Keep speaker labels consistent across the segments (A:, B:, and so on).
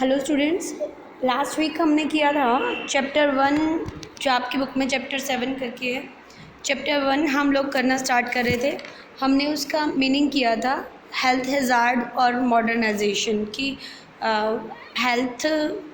A: Hello students, last week हमने किया था चैप्टर 1 जो आपकी बुक में चैप्टर 7 करके है। चैप्टर 1 हम लोग करना स्टार्ट कर रहे थे। हमने उसका मीनिंग किया था हेल्थ हैज़ार्ड और मॉडर्नाइजेशन की। हेल्थ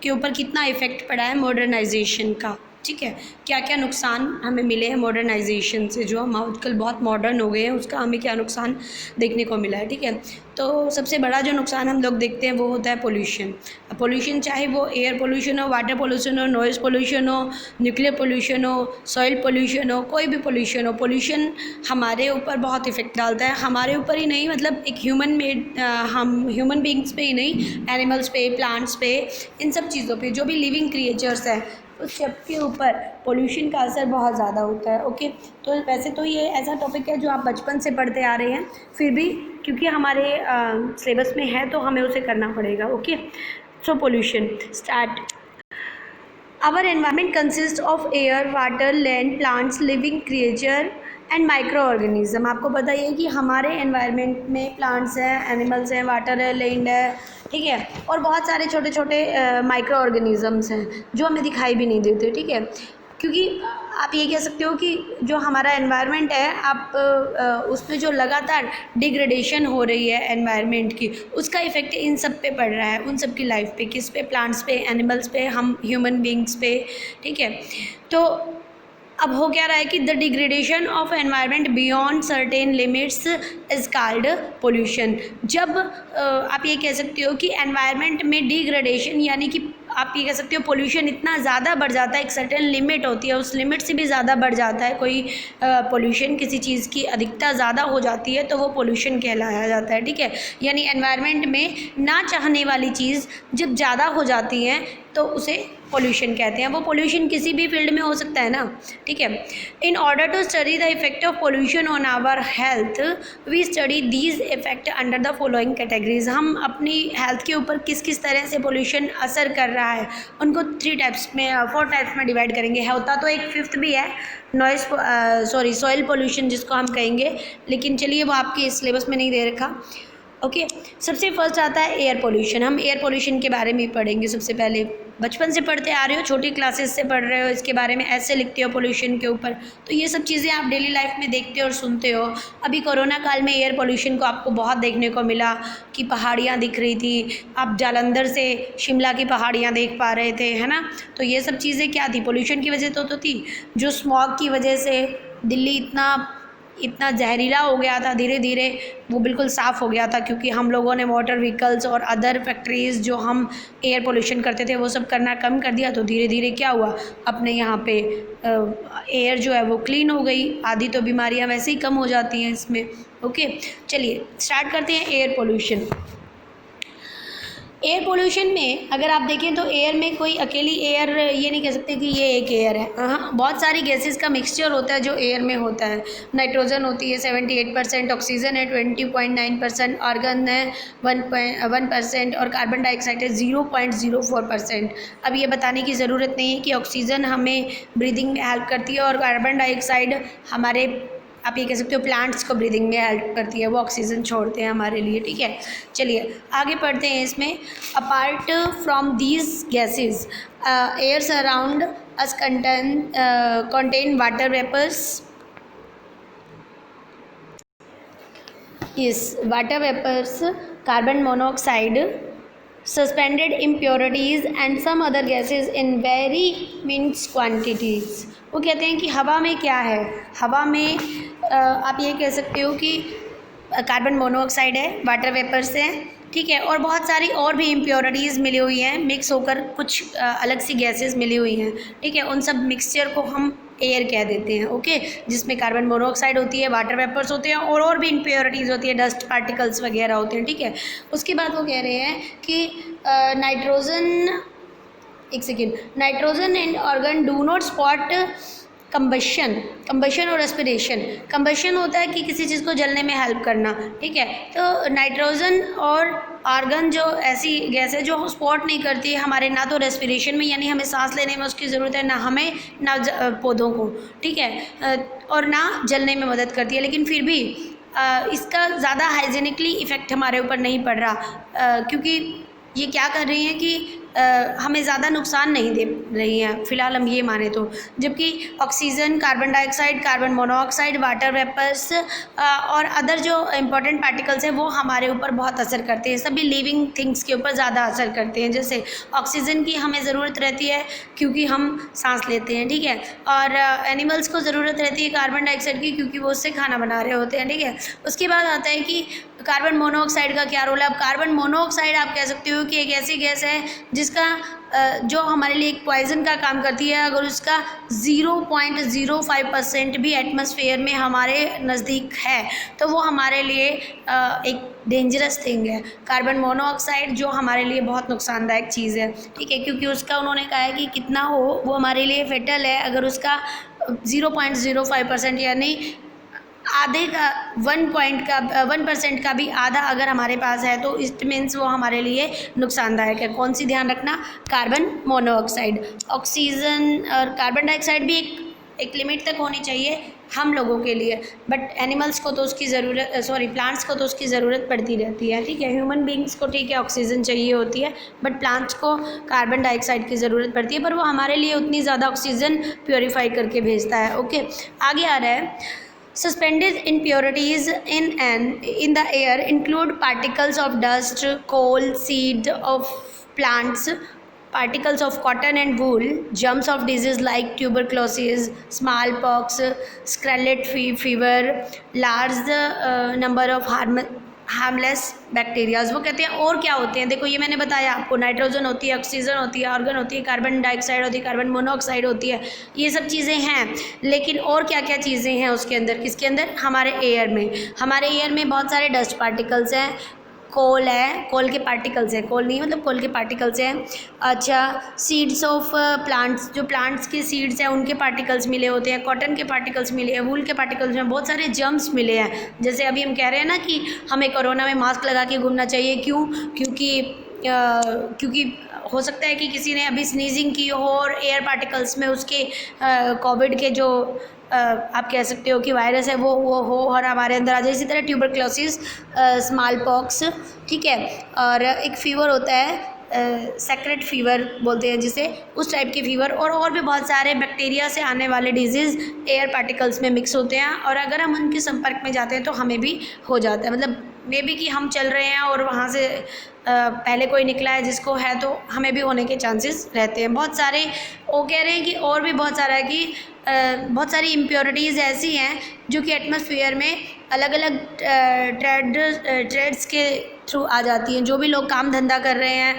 A: के ऊपर कितना इफ़ेक्ट पड़ा है मॉडर्नाइजेशन का, ठीक है। क्या क्या नुकसान हमें मिले हैं मॉडर्नाइजेशन से, जो हम आजकल बहुत मॉडर्न हो गए हैं उसका हमें क्या नुकसान देखने को मिला है, ठीक है। तो सबसे बड़ा जो नुकसान हम लोग देखते हैं वो होता है पोल्यूशन। पोल्यूशन चाहे वो एयर पोल्यूशन हो, वाटर पोल्यूशन हो, नॉइज़ पोल्यूशन हो, न्यूक्लियर पोल्यूशन हो, सॉइल पोल्यूशन हो, कोई भी पोल्यूशन हो, पोल्यूशन हमारे ऊपर बहुत इफ़ेक्ट डालता है। हमारे ऊपर ही नहीं, मतलब एक ह्यूमन मेड, हम ह्यूमन बींग्स पे ही नहीं, एनिमल्स पे, प्लांट्स पे, इन सब चीज़ों पे, जो भी लिविंग क्रिएचर्स हैं उस सब के ऊपर पोल्यूशन का असर बहुत ज़्यादा होता है। ओके, तो वैसे तो ये ऐसा टॉपिक है जो आप बचपन से पढ़ते आ रहे हैं, फिर भी क्योंकि हमारे सिलेबस में है तो हमें उसे करना पड़ेगा। Okay, so pollution start. Our environment consist of air, water, land, plants, living creature and micro organism. आपको पता ही है कि हमारे एनवायरनमेंट में प्लांट्स हैं, एनिमल्स हैं, वाटर है, लैंड है, ठीक है, और बहुत सारे छोटे छोटे माइक्रो ऑर्गेनिजम्स हैं जो हमें दिखाई भी नहीं देते, ठीक है। क्योंकि आप ये कह सकते हो कि जो हमारा एनवायरनमेंट है, आप उसमें जो लगातार डिग्रेडेशन हो रही है एनवायरनमेंट की, उसका इफ़ेक्ट इन सब पे पड़ रहा है, उन सब की लाइफ पे, किस पे, प्लांट्स पे, एनिमल्स पे, हम ह्यूमन बींग्स पे, ठीक है। तो अब हो क्या रहा है कि the degradation of environment beyond certain limits is called pollution. जब आप ये कह सकते हो कि एनवायरनमेंट में डिग्रेडेशन, यानी कि आप ये कह सकते हो पोल्यूशन इतना ज़्यादा बढ़ जाता है, एक सर्टेन लिमिट होती है, उस लिमिट से भी ज़्यादा बढ़ जाता है कोई पोल्यूशन, किसी चीज़ की अधिकता ज़्यादा हो जाती है तो वो पोल्यूशन कहलाया जाता है, ठीक है। यानी एनवायरनमेंट में ना चाहने वाली चीज़ जब ज़्यादा हो जाती है तो उसे पोल्यूशन कहते हैं। वो पोल्यूशन किसी भी फील्ड में हो सकता है ना, ठीक है। In order to study the effect of pollution on our health we study these effect under the following categories. हम अपनी हेल्थ के ऊपर किस किस तरह से पोल्यूशन असर कर रहा है उनको 4 टाइप्स में डिवाइड करेंगे। होता तो एक फिफ्थ भी है, सॉइल पोल्यूशन जिसको हम कहेंगे, लेकिन चलिए वो आपके सिलेबस में नहीं दे रखा। ओके, सबसे फर्स्ट आता है एयर पोल्यूशन। हम एयर पोल्यूशन के बारे में पढ़ेंगे। सबसे पहले बचपन से पढ़ते आ रहे हो, छोटी क्लासेस से पढ़ रहे हो, इसके बारे में ऐसे लिखते हो पोल्यूशन के ऊपर, तो ये सब चीज़ें आप डेली लाइफ में देखते हो और सुनते हो। अभी कोरोना काल में एयर पोल्यूशन को आपको बहुत देखने को मिला कि पहाड़ियाँ दिख रही थी, आप जालंधर से शिमला की पहाड़ियाँ देख पा रहे थे, है ना। तो ये सब चीज़ें क्या थी, पोल्यूशन की वजह तो थी। जो स्मॉग की वजह से दिल्ली इतना जहरीला हो गया था, धीरे धीरे वो बिल्कुल साफ़ हो गया था, क्योंकि हम लोगों ने मोटर व्हीकल्स और अदर फैक्ट्रीज़ जो हम एयर पोल्यूशन करते थे वो सब करना कम कर दिया। तो धीरे धीरे क्या हुआ, अपने यहाँ पे एयर जो है वो क्लीन हो गई, आधी तो बीमारियाँ वैसे ही कम हो जाती हैं इसमें। ओके, चलिए स्टार्ट करते हैं एयर पोल्यूशन। एयर पोल्यूशन में अगर आप देखें तो एयर में कोई अकेली एयर ये नहीं कह सकते कि ये एक एयर है। हाँ, बहुत सारी गैसेस का मिक्सचर होता है जो एयर में होता है। नाइट्रोजन होती है 78%, ऑक्सीजन है 20.9%, आर्गन है 1% और कार्बन डाइऑक्साइड है 0.04%। अब ये बताने की ज़रूरत नहीं है कि ऑक्सीजन हमें ब्रीदिंग में हेल्प करती है और कार्बन डाइऑक्साइड हमारे, आप ये कह सकते हो, प्लांट्स को ब्रीदिंग में हेल्प करती है, वो ऑक्सीजन छोड़ते हैं हमारे लिए, ठीक है। चलिए आगे पढ़ते हैं इसमें। Apart from these gases air surround us contain water vapours. इस water vapours, carbon monoxide, suspended impurities and some other gases in very minute quantities। वो कहते हैं कि हवा में क्या है, हवा में आप ये कह सकते हो कि कार्बन मोनोऑक्साइड है, वाटर वेपर्स हैं, ठीक है, और बहुत सारी और भी इम्प्योरिटीज़ मिली हुई हैं, मिक्स होकर कुछ अलग सी गैसेस मिली हुई हैं, ठीक है। उन सब मिक्सचर को हम एयर कह देते हैं, ओके, जिसमें कार्बन मोनोऑक्साइड होती है, वाटर वेपर्स होते हैं और भी इम्प्योरिटीज़ होती है, डस्ट पार्टिकल्स वगैरह होते हैं, ठीक है। उसके बाद वो कह रहे हैं कि nitrogen and organ do not spot combustion और रेस्पिरेशन। कंबशन होता है कि किसी चीज़ को जलने में हेल्प करना, ठीक है। तो नाइट्रोजन और आर्गन जो ऐसी गैस है जो स्पॉट नहीं करती है हमारे, ना तो रेस्पिरेशन में, यानी हमें सांस लेने में उसकी ज़रूरत है, ना हमें, ना पौधों को, ठीक है, और ना जलने में मदद करती है। लेकिन फिर भी इसका ज़्यादा हाइजीनिकली इफ़ेक्ट हमारे ऊपर नहीं पड़ रहा, क्योंकि ये क्या कर रही हैं कि हमें ज़्यादा नुकसान नहीं दे रही हैं, फ़िलहाल हम ये माने तो। जबकि oxygen, carbon dioxide, carbon monoxide, water vapours और अदर जो इम्पोर्टेंट पार्टिकल्स हैं वो हमारे ऊपर बहुत असर करते हैं, सभी लिविंग थिंग्स के ऊपर ज़्यादा असर करते हैं। जैसे ऑक्सीजन की हमें ज़रूरत रहती है क्योंकि हम सांस लेते हैं, ठीक है, और एनिमल्स को ज़रूरत रहती है कार्बन डाइऑक्साइड की क्योंकि वो उससे खाना बना रहे होते हैं, ठीक है। उसके बाद आता है कि कार्बन मोनोऑक्साइड का क्या रोल है। अब कार्बन मोनोऑक्साइड आप कह सकते हो कि एक ऐसी गैस है जिसका जो हमारे लिए एक पॉइजन का काम करती है। अगर उसका 0.05% भी एटमॉस्फेयर में हमारे नज़दीक है तो वो हमारे लिए एक डेंजरस थिंग है। कार्बन मोनोऑक्साइड जो हमारे लिए बहुत नुकसानदायक चीज़ है, ठीक है, क्योंकि उसका उन्होंने कहा है कि कितना हो वो हमारे लिए फेटल है। अगर उसका 0.05% यानी आधे का 1% का भी आधा अगर हमारे पास है तो इट मीन्स वो हमारे लिए नुकसानदायक है। कौन सी ध्यान रखना? Carbon monoxide. ऑक्सीजन और कार्बन डाइऑक्साइड भी एक लिमिट तक होनी चाहिए हम लोगों के लिए, बट एनिमल्स को तो उसकी ज़रूरत, प्लांट्स को तो उसकी ज़रूरत पड़ती रहती है, ठीक है। ह्यूमन बींग्स को ठीक है ऑक्सीजन चाहिए होती है, बट प्लांट्स को कार्बन डाइऑक्साइड की ज़रूरत पड़ती है, पर वो हमारे लिए उतनी ज़्यादा ऑक्सीजन प्योरीफाई करके भेजता है। ओके, आगे आ रहा है। Suspended impurities in the air include particles of dust, coal, seed of plants, particles of cotton and wool, germs of disease like tuberculosis, smallpox, scarlet fever, large number of harmless bacterias. वो कहते हैं और क्या होते हैं, देखो ये मैंने बताया आपको, नाइट्रोजन होती है, ऑक्सीजन होती है, आर्गन होती है, कार्बन डाइऑक्साइड होती है, कार्बन मोनोऑक्साइड होती है, ये सब चीज़ें हैं। लेकिन और क्या क्या चीज़ें हैं उसके अंदर, किसके अंदर? हमारे एयर में। हमारे एयर में बहुत सारे डस्ट पार्टिकल्स हैं, कोल है, कोल के पार्टिकल्स हैं, कोल नहीं मतलब कोल के पार्टिकल्स हैं। अच्छा, सीड्स ऑफ प्लांट्स, जो प्लांट्स के सीड्स हैं उनके पार्टिकल्स मिले होते हैं, कॉटन के पार्टिकल्स मिले हैं, वूल के पार्टिकल्स में बहुत सारे जर्म्स मिले हैं। जैसे अभी हम कह रहे हैं ना कि हमें कोरोना में मास्क लगा के घूमना चाहिए, क्यों? क्योंकि हो सकता है कि किसी ने अभी स्नीजिंग की हो और एयर पार्टिकल्स में उसके कोविड के जो आप कह सकते हो कि वायरस है वो हो और हमारे अंदर आ जाए। इसी तरह ट्यूबरक्लोसिस, स्मॉल पॉक्स, ठीक है, और एक फीवर होता है सेक्रेट फीवर बोलते हैं जिसे, उस टाइप के फीवर, और भी बहुत सारे बैक्टीरिया से आने वाले डिजीज़ एयर पार्टिकल्स में मिक्स होते हैं, और अगर हम उनके संपर्क में जाते हैं तो हमें भी हो जाता है। मतलब मे बी कि हम चल रहे हैं और वहाँ से पहले कोई निकला है जिसको है तो हमें भी होने के चांसेस रहते हैं। बहुत सारे वो कह रहे हैं कि और भी बहुत सारा है कि बहुत सारी इम्प्योरिटीज़ ऐसी हैं जो कि एटमॉस्फेयर में अलग अलग ट्रेड्स के थ्रू आ जाती हैं। जो भी लोग काम धंधा कर रहे हैं,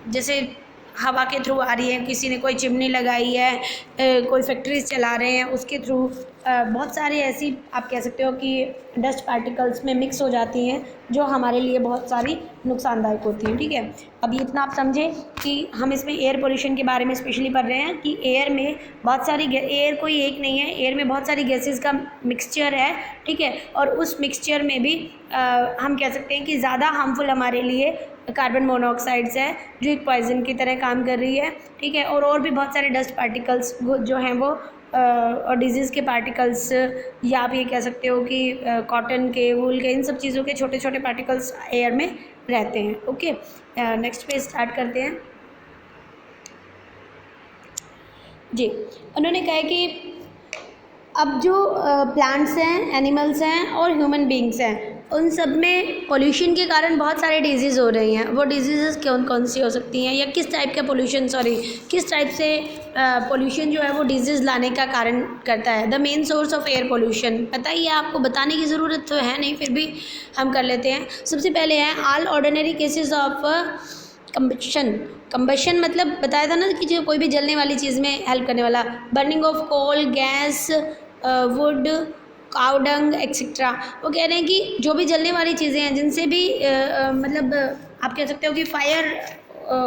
A: जैसे हवा के थ्रू आ रही है, किसी ने कोई चिमनी लगाई है, कोई फैक्ट्रीज चला रहे हैं, उसके थ्रू बहुत सारी ऐसी आप कह सकते हो कि डस्ट पार्टिकल्स में मिक्स हो जाती हैं जो हमारे लिए बहुत सारी नुकसानदायक होती हैं, ठीक है। अब इतना आप समझे कि हम इसमें एयर पोल्यूशन के बारे में स्पेशली पढ़ रहे हैं कि एयर में बहुत सारी, एयर कोई एक नहीं है, एयर में बहुत सारी गैसेस का मिक्सचर है, ठीक है, और उस मिक्सचर में भी हम कह सकते हैं कि ज़्यादा हार्मफुल हमारे लिए कार्बन मोनोऑक्साइड्स है जो एक पॉइजन की तरह काम कर रही है, ठीक है, और भी बहुत सारे डस्ट पार्टिकल्स जो हैं वो और डिजीज़ के पार्टिकल्स, या आप ये कह सकते हो कि कॉटन के, वूल के, इन सब चीज़ों के छोटे छोटे पार्टिकल्स एयर में रहते हैं। ओके, नेक्स्ट पे स्टार्ट करते हैं जी। उन्होंने कहा कि अब जो प्लांट्स हैं, एनिमल्स हैं और ह्यूमन बींग्स हैं, उन सब में पोल्यूशन के कारण बहुत सारे डिजीज़ हो रही हैं। वो डिजीज़ कौन कौन सी हो सकती हैं, या किस टाइप का पोल्यूशन, किस टाइप से पोल्यूशन जो है वो डिजीज़ लाने का कारण करता है। The main source of air pollution, पता ही है आपको, बताने की ज़रूरत तो है नहीं, फिर भी हम कर लेते हैं। सबसे पहले है all ordinary cases of combustion मतलब बताया था ना कि जो कोई भी जलने वाली चीज़ में हेल्प करने वाला, burning of coal, gas, wood, cow dung etcetera. वो कह रहे हैं कि जो भी जलने वाली चीज़ें हैं जिनसे भी मतलब आप कह सकते हो कि फायर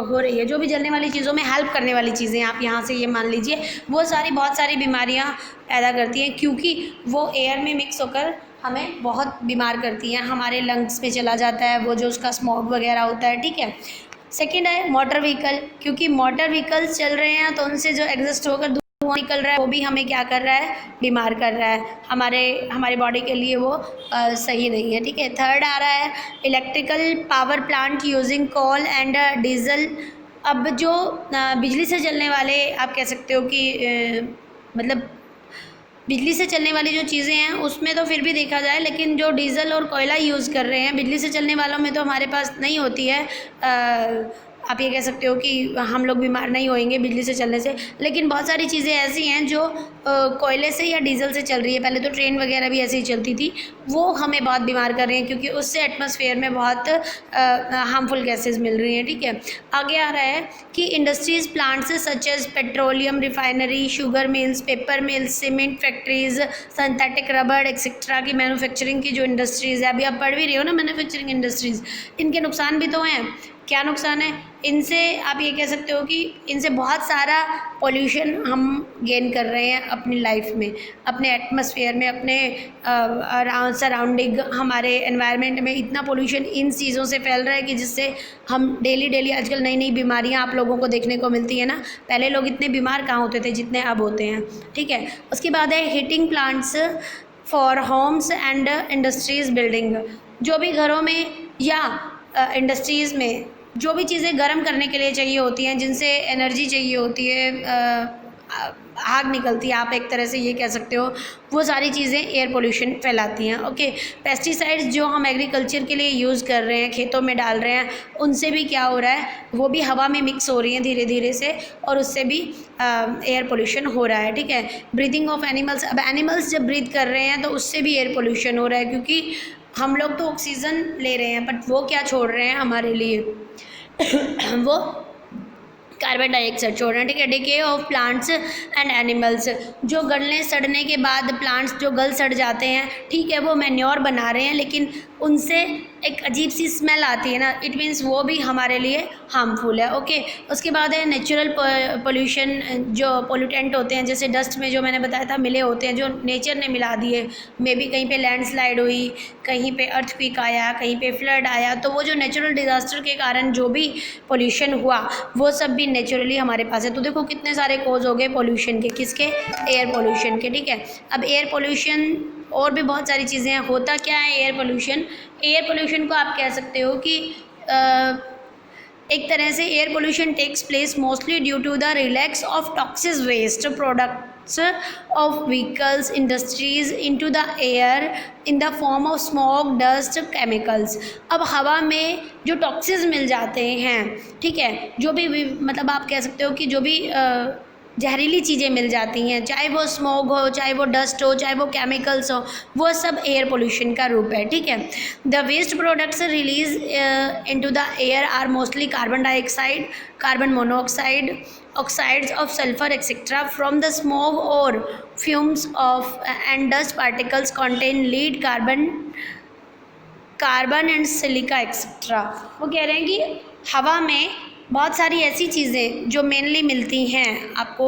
A: हो रही है, जो भी जलने वाली चीज़ों में हेल्प करने वाली चीज़ें, आप यहाँ से ये मान लीजिए, वो सारी बहुत सारी बीमारियाँ पैदा करती हैं, क्योंकि वो एयर में मिक्स होकर हमें बहुत बीमार करती हैं, हमारे लंग्स में चला जाता है वो जो उसका स्मॉग वगैरह होता है, ठीक है। सेकेंड है मोटर व्हीकल, क्योंकि मोटर व्हीकल्स चल रहे हैं तो उनसे जो एग्जॉस्ट होकर धुआं निकल रहा है वो भी हमें क्या कर रहा है, बीमार कर रहा है, हमारे बॉडी के लिए वो सही नहीं है, ठीक है। थर्ड आ रहा है electrical power plant using coal and diesel अब जो बिजली से चलने वाले आप कह सकते हो कि मतलब बिजली से चलने वाली जो चीज़ें हैं उसमें तो फिर भी देखा जाए, लेकिन जो डीज़ल और कोयला यूज़ कर रहे हैं बिजली से चलने वालों में तो हमारे पास नहीं होती है। आप ये कह सकते हो कि हम लोग बीमार नहीं होएंगे बिजली से चलने से, लेकिन बहुत सारी चीज़ें ऐसी हैं जो कोयले से या डीजल से चल रही है। पहले तो ट्रेन वगैरह भी ऐसे ही चलती थी, वो हमें बहुत बीमार कर रहे हैं क्योंकि उससे एटमॉस्फेयर में बहुत हार्मफुल गैसेस मिल रही हैं। ठीक है, आगे आ रहा है कि industries plants such as petroleum refinery, sugar mills, paper mills, cement factories, synthetic rubber etcetera की मैन्युफैक्चरिंग की जो इंडस्ट्रीज़ है, अभी आप पढ़ भी रहे हो ना मैन्युफैक्चरिंग इंडस्ट्रीज़, इनके नुकसान भी तो हैं। क्या नुकसान है इनसे? आप ये कह सकते हो कि इनसे बहुत सारा पोल्यूशन हम गेन कर रहे हैं अपनी लाइफ में, अपने एटमॉस्फेयर में, अपने सराउंडिंग, हमारे एनवायरनमेंट में इतना पोल्यूशन इन चीज़ों से फैल रहा है कि जिससे हम डेली आजकल नई नई बीमारियां आप लोगों को देखने को मिलती है ना। पहले लोग इतने बीमार कहाँ होते थे जितने अब होते हैं। ठीक है, उसके बाद है heating plants for homes and industries building. जो भी घरों में या इंडस्ट्रीज़ में जो भी चीज़ें गर्म करने के लिए चाहिए होती हैं, जिनसे एनर्जी चाहिए होती है, आग निकलती है, आप एक तरह से ये कह सकते हो, वो सारी चीज़ें एयर पोल्यूशन फैलाती हैं। ओके, पेस्टिसाइड्स जो हम एग्रीकल्चर के लिए यूज़ कर रहे हैं, खेतों में डाल रहे हैं, उनसे भी क्या हो रहा है, वो भी हवा में मिक्स हो रही हैं धीरे धीरे से, और उससे भी एयर पोल्यूशन हो रहा है। ठीक है, ब्रीदिंग ऑफ एनिमल्स। अब एनिमल्स जब ब्रीथ कर रहे हैं तो उससे भी एयर पोल्यूशन हो रहा है, क्योंकि हम लोग तो ऑक्सीजन ले रहे हैं बट वो क्या छोड़ रहे हैं हमारे लिए वो कार्बन डाइऑक्साइड छोड़ रहे हैं। ठीक है, decay of plants and animals. जो गलने सड़ने के बाद प्लांट्स जो गल सड़ जाते हैं, ठीक है, वो मैन्योर बना रहे हैं, लेकिन उनसे एक अजीब सी स्मेल आती है ना, इट मीन्स वो भी हमारे लिए हार्मफुल है। ओके, उसके बाद है नेचुरल पोल्यूशन। जो पोल्यूटेंट होते हैं जैसे डस्ट में जो मैंने बताया था मिले होते हैं, जो नेचर ने मिला दिए, मे बी कहीं पे लैंडस्लाइड हुई, कहीं पे अर्थक्वेक आया, कहीं पे फ्लड आया, तो वो जो नेचुरल डिज़ास्टर के कारण जो भी पोल्यूशन हुआ वो सब भी नेचुरली हमारे पास है। तो देखो कितने सारे कोज हो गए पोल्यूशन के, किसके? एयर पोल्यूशन के। ठीक है, अब एयर पोल्यूशन और भी बहुत सारी चीज़ें हैं। होता क्या है एयर पोल्यूशन? एयर पोल्यूशन को आप कह सकते हो कि एक तरह से air pollution takes place mostly due to the release of toxic waste products of vehicles industries into the air in the form of smoke, dust, chemicals. अब हवा में जो टॉक्सिस मिल जाते हैं, ठीक है, जो भी मतलब आप कह सकते हो कि जो भी जहरीली चीज़ें मिल जाती हैं, चाहे वो स्मोक हो, चाहे वो डस्ट हो, चाहे वो केमिकल्स हो, वो सब एयर पोल्यूशन का रूप है। ठीक है, the waste products release into the air are mostly carbon dioxide, carbon monoxide, oxides of sulphur etcetera from the smoke और fumes of and dust particles contain lead, carbon and silica etcetera. वो कह रहे हैं कि हवा में बहुत सारी ऐसी चीज़ें जो मेनली मिलती हैं, आपको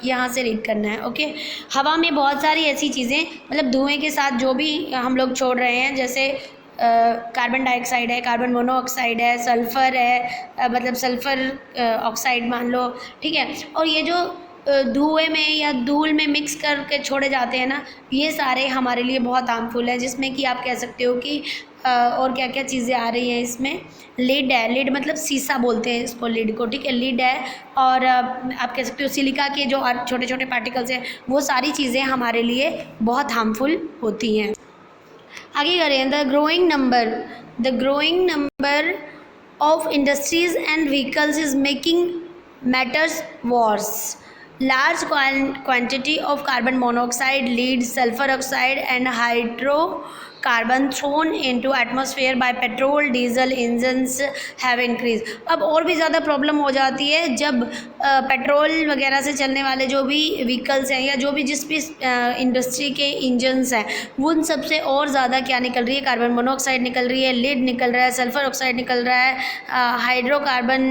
A: यहाँ से रीड करना है। ओके, हवा में बहुत सारी ऐसी चीज़ें, मतलब धुएं के साथ जो भी हम लोग छोड़ रहे हैं, जैसे कार्बन डाइऑक्साइड है, कार्बन मोनोऑक्साइड है, सल्फ़र है, मतलब सल्फ़र ऑक्साइड मान लो। ठीक है, और ये जो धुएं में या धूल में मिक्स करके छोड़े जाते हैं ना, ये सारे हमारे लिए बहुत हार्मफुल है, जिसमें कि आप कह सकते हो कि और क्या क्या चीज़ें आ रही हैं इसमें। लिड है, लिड मतलब शीशा बोलते हैं इसको, लिड को। ठीक है, लिड है, और आप कह सकते हो सिलिका के जो छोटे छोटे पार्टिकल्स हैं, वो सारी चीज़ें हमारे लिए बहुत हार्मफुल होती हैं। आगे करें, the growing number of industries and vehicles is making matters verse. Large quantity of carbon monoxide, lead, sulfur oxide and hydrocarbon thrown into atmosphere by petrol diesel engines have increased। अब और भी ज़्यादा problem हो जाती है जब petrol वगैरह से चलने वाले जो भी व्हीकल्स हैं, या जो भी जिस भी इंडस्ट्री के इंजन्स हैं, उन सब से और ज़्यादा क्या निकल रही है? कार्बन मोनोऑक्साइड निकल रही है, लीड निकल रहा है, सल्फर ऑक्साइड निकल रहा है, हाइड्रोकार्बन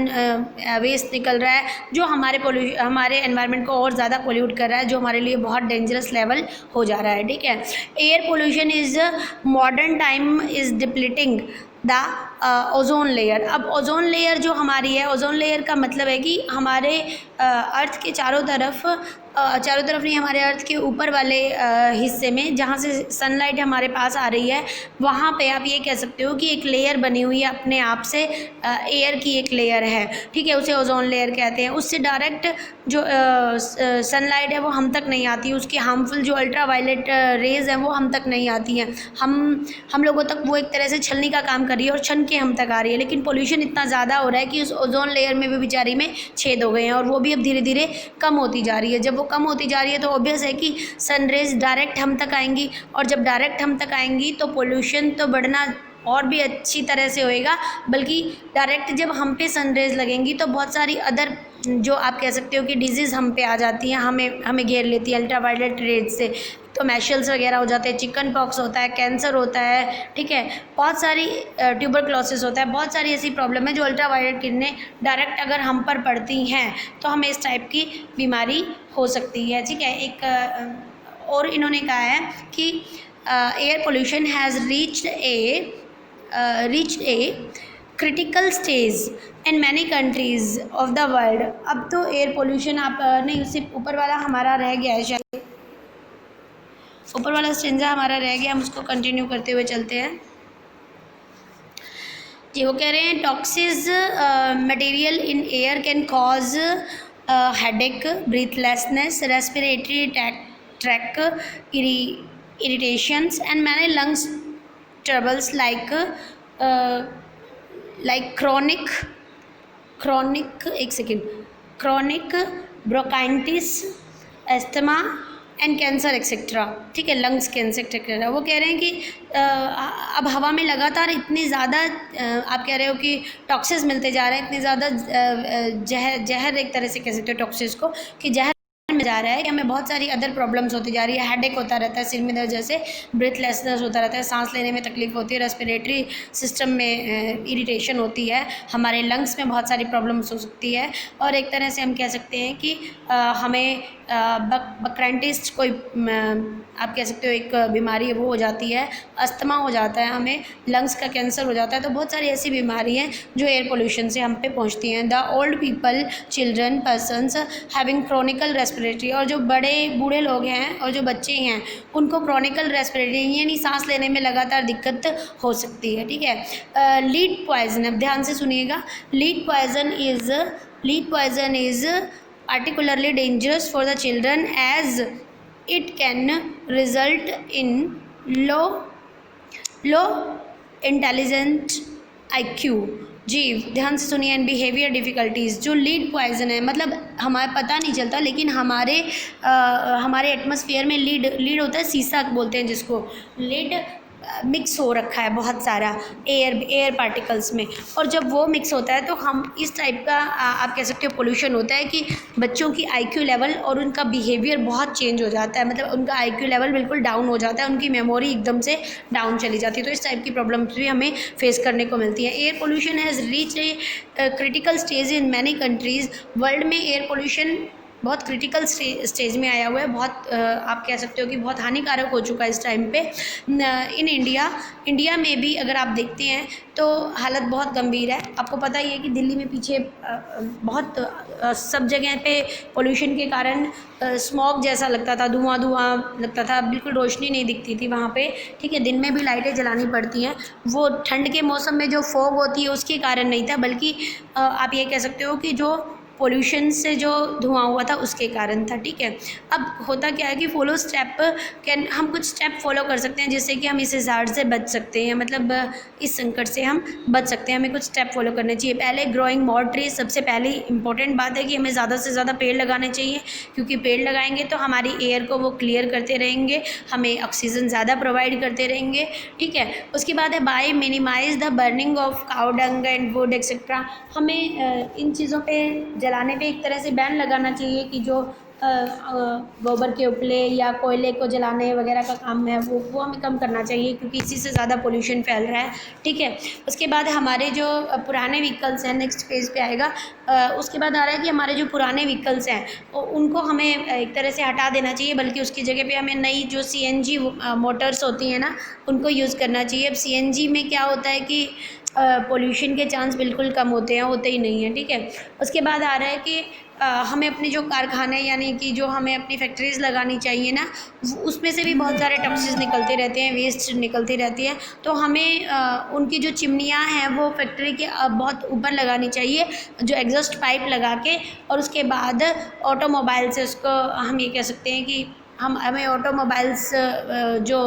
A: वेस्ट निकल रहा है, जो हमारे एनवायरनमेंट को और ज़्यादा पोल्यूट कर रहा है, जो हमारे लिए बहुत डेंजरस लेवल हो जा रहा है। ठीक है, air pollution is modern time is depleting the ozone layer. अब ओजोन लेयर जो हमारी है, ओजोन लेयर का मतलब है कि हमारे अर्थ के चारों तरफ नहीं, हमारे अर्थ के ऊपर वाले हिस्से में जहाँ से सनलाइट हमारे पास आ रही है, वहाँ पे आप ये कह सकते हो कि एक लेयर बनी हुई है अपने आप से, एयर की एक लेयर है, ठीक है, उसे ओजोन लेयर कहते हैं। उससे डायरेक्ट जो सनलाइट है वो हम तक नहीं आती, उसकी हार्मफुल जो अल्ट्रा वायलेट रेज़ हैं वो हम तक नहीं आती हैं, हम लोगों तक वो एक तरह से छलनी का काम कर रही है और छन के हम तक आ रही है। लेकिन पोल्यूशन इतना ज़्यादा हो रहा है कि उस ओजोन लेयर में भी बेचारी में छेद हो गए हैं, और वो भी अब धीरे धीरे कम होती जा रही है। जब वो कम होती जा रही है तो ऑब्वियस है कि सन रेज डायरेक्ट हम तक आएंगी, और जब डायरेक्ट हम तक आएंगी तो पोल्यूशन तो बढ़ना और भी अच्छी तरह से होएगा, बल्कि डायरेक्ट जब हम पे सनरेज लगेंगी तो बहुत सारी अदर जो आप कह सकते हो कि डिजीज़ हम पे आ जाती हैं, हमें घेर लेती है अल्ट्रा वायलेट रेज से। तो मैशल्स वगैरह हो जाते हैं, चिकन पॉक्स होता है, कैंसर होता है, ठीक है, बहुत सारी ट्यूबरक्लोसिस होता है, बहुत सारी ऐसी प्रॉब्लम है जो अल्ट्रा वायलेट किरणें डायरेक्ट अगर हम पर पड़ती हैं तो हमें इस टाइप की बीमारी हो सकती है, ठीक है। एक और इन्होंने कहा है कि air pollution has reached a critical stage in many countries of the world। अब तो एयर पोल्यूशन आप नहीं, उससे ऊपर वाला हमारा रह गया है, शायद ऊपर वाला स्टेंजा हमारा रह गया, हम उसको कंटिन्यू करते हुए चलते हैं जी। वो कह रहे हैं toxins material in air can cause headache, breathlessness, respiratory tract irritations and many lungs troubles like chronic bronchitis, asthma and cancer etcetera, ठीक है, लंग्स कैंसर एक्सेट्रा। वो कह रहे हैं कि अब हवा में लगातार इतनी ज़्यादा आप कह रहे हो कि टॉक्सिस मिलते जा रहे हैं, इतनी ज़्यादा जहर एक तरह से कह सकते हो टॉक्सिस को, कि जहर में जा रहा है कि हमें बहुत सारी अदर प्रॉब्लम्स होती जा रही है। हेडेक होता रहता है, सिर में दर्द, जैसे ब्रीथलेसनेस होता रहता है, सांस लेने में तकलीफ होती है, रेस्पिरेटरी सिस्टम में इरिटेशन होती है, हमारे लंग्स में बहुत सारी प्रॉब्लम्स हो सकती है, और एक तरह से हम कह सकते हैं कि हमें ब्रोंकाइटिस कोई आप कह सकते हो एक बीमारी है वो हो जाती है, अस्थमा हो जाता है, हमें लंग्स का कैंसर हो जाता है। तो बहुत सारी ऐसी बीमारी हैं जो एयर पोल्यूशन से हम पे पहुंचती हैं। The old people, children, persons having chronicle respiratory, और जो बूढ़े लोग हैं और जो बच्चे हैं उनको क्रोनिकल रेस्पिरेटरी यानी सांस लेने में लगातार दिक्कत हो सकती है, ठीक है। लीड पॉइजन, अब ध्यान से सुनिएगा, lead poison is particularly dangerous for the children as it can result in low intelligent IQ जी। ध्यान से सुनिए। एंड बिहेवियर डिफ़िकल्टीज़, जो लीड पॉइजन है, मतलब हमारे पता नहीं चलता, लेकिन हमारे एटमॉस्फेयर में लीड होता है, सीसा बोलते हैं जिसको, लीड मिक्स हो रखा है बहुत सारा एयर पार्टिकल्स में, और जब वो मिक्स होता है तो हम इस टाइप का आप कह सकते हो पोल्यूशन होता है कि बच्चों की IQ लेवल और उनका बिहेवियर बहुत चेंज हो जाता है, मतलब उनका IQ लेवल बिल्कुल डाउन हो जाता है, उनकी मेमोरी एकदम से डाउन चली जाती है। तो इस टाइप की प्रॉब्लम्स भी हमें फेस करने को मिलती है। Air pollution has reach a critical stage in many countries. World में एयर पोल्यूशन बहुत क्रिटिकल स्टेज में आया हुआ है, बहुत आप कह सकते हो कि बहुत हानिकारक हो चुका है इस टाइम पे। इन इंडिया में भी अगर आप देखते हैं तो हालत बहुत गंभीर है। आपको पता ही है कि दिल्ली में पीछे बहुत सब जगह पे पोल्यूशन के कारण स्मॉग जैसा लगता था, धुआं लगता था, बिल्कुल रोशनी नहीं दिखती थी वहाँ पे, ठीक है। दिन में भी लाइटें जलानी पड़ती हैं, वो ठंड के मौसम में जो फॉग होती है उसके कारण नहीं था, बल्कि आप ये कह सकते हो कि जो पोल्यूशन से जो धुआं हुआ था उसके कारण था, ठीक है। अब होता क्या है कि हम कुछ स्टेप फॉलो कर सकते हैं जिससे कि हम इस हज़ार्ड से बच सकते हैं, मतलब इस संकट से हम बच सकते हैं। हमें कुछ स्टेप फॉलो करने चाहिए। पहले ग्रोइंग मोर ट्रीज, सबसे पहली इंपॉर्टेंट बात है कि हमें ज़्यादा से ज़्यादा पेड़ लगाने चाहिए, क्योंकि पेड़ लगाएंगे तो हमारी एयर को वो क्लियर करते रहेंगे, हमें ऑक्सीजन ज़्यादा प्रोवाइड करते रहेंगे, ठीक है। उसके बाद है by minimise the burning of cow dung and wood etcetera. हमें इन चीज़ों पर जलाने पे एक तरह से बैन लगाना चाहिए कि जो गोबर के उपले या कोयले को जलाने वगैरह का काम है वो हमें कम करना चाहिए, क्योंकि इसी से ज़्यादा पोल्यूशन फैल रहा है, ठीक है। उसके बाद हमारे जो पुराने व्हीकल्स हैं, नेक्स्ट फेज़ पे आएगा, उसके बाद आ रहा है कि हमारे जो पुराने व्हीकल्स हैं उनको हमें एक तरह से हटा देना चाहिए, बल्कि उसकी जगह पे हमें नई जो CNG मोटर्स होती हैं ना उनको यूज़ करना चाहिए। अब CNG में क्या होता है कि पोल्यूशन के चांस बिल्कुल कम होते हैं, होते ही नहीं हैं, ठीक है। उसके बाद आ रहा है कि हमें अपने जो कारखाने यानी कि जो हमें अपनी फैक्ट्रीज़ लगानी चाहिए ना, उसमें से भी बहुत सारे टॉक्सिस निकलते रहते हैं, वेस्ट निकलती रहती है, तो हमें उनकी जो चिमनियाँ हैं वो फैक्ट्री के बहुत ऊपर लगानी चाहिए, जो एग्जॉस्ट पाइप लगा के, और उसके बाद ऑटोमोबाइल से उसको हम ये कह सकते हैं कि हमें ऑटोमोबाइल्स जो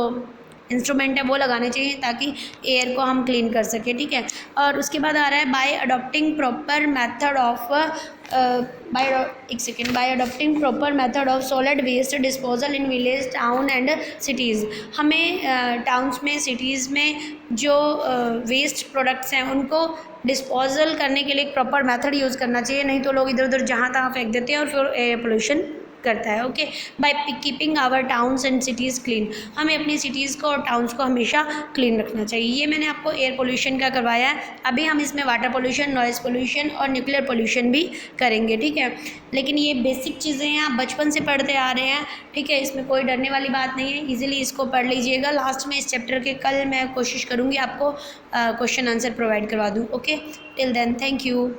A: इंस्ट्रूमेंट है वो लगाने चाहिए ताकि एयर को हम क्लीन कर सकें, ठीक है। और उसके बाद आ रहा है by adopting proper method of by adopting proper method of solid waste disposal in village town and cities. हमें टाउन्स में सिटीज़ में जो वेस्ट प्रोडक्ट्स हैं उनको डिस्पोजल करने के लिए एक प्रॉपर मेथड यूज़ करना चाहिए, नहीं तो लोग इधर उधर जहाँ तहाँ फेंक देते हैं और फिर एयर पोल्यूशन करता है। Okay, by keeping our towns and cities clean, हमें अपनी सिटीज़ को और टाउन्स को हमेशा क्लीन रखना चाहिए। ये मैंने आपको एयर पोल्यूशन का करवाया है। अभी हम इसमें वाटर पोल्यूशन, नॉइज़ पोल्यूशन और न्यूक्लियर पोल्यूशन भी करेंगे, ठीक है। लेकिन ये बेसिक चीज़ें हैं, आप बचपन से पढ़ते आ रहे हैं, ठीक है, इसमें कोई डरने वाली बात नहीं है, ईजिली इसको पढ़ लीजिएगा। लास्ट में इस चैप्टर के कल मैं कोशिश करूँगी आपको क्वेश्चन आंसर प्रोवाइड करवा दूँ। Okay, till then thank you.